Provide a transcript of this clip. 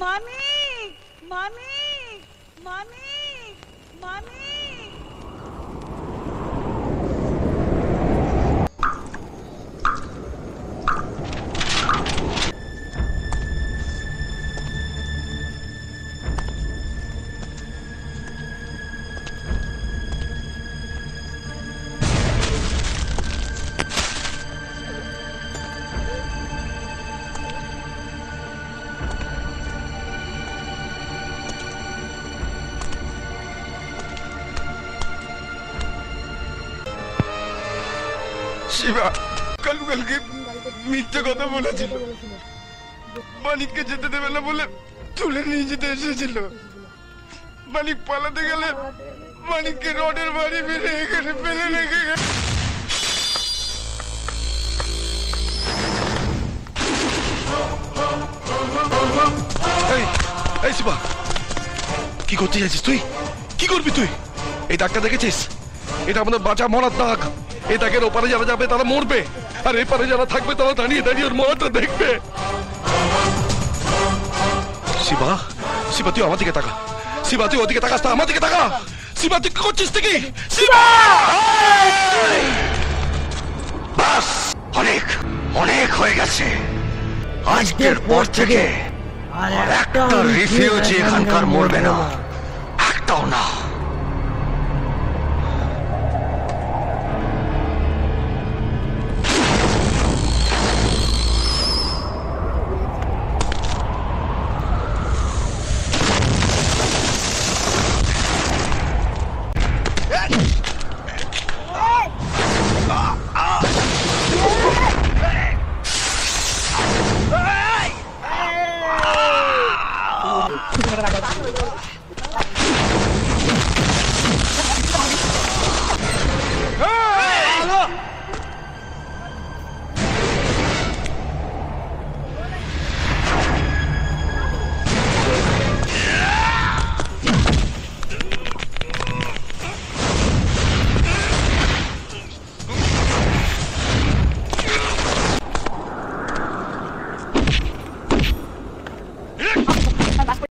মানিক মানিক মানিক মানিক শিবা কালকে মিথ্যে কথা বলেছিল, মানিককে যেতে দেবে না বলে তুলে নিয়ে যেতে এসেছিল। মানিক পালাতে গেলে মানিককে রডের বাড়ি ফিরে এখানে ফেলে রেখে গেছে। এই শিবা, কি করতে চাইছিস তুই? কি করবি তুই? এই দাগটা দেখেছিস? এটা আমাদের বাঁচা মরার দাগ। এই দাগের ওপারে যারা যাবে তারা মরবে, আর এপারে যারা থাকবে তারা দাঁড়িয়ে দাঁড়িয়ে ওর মরাটা দেখবে। শিবা, শিবা তুই আমার দিকে তাকা। শিবা তুই ওদিকে তাকাস না, আমার দিকে তাকা। শিবা তুই কি করছিস থেকে? শিবা! বাস, অনেক অনেক হয়ে গেছে। আজকের পর থেকে আর একটা রিফিউজি এখানকার মরবে না, একটাও না।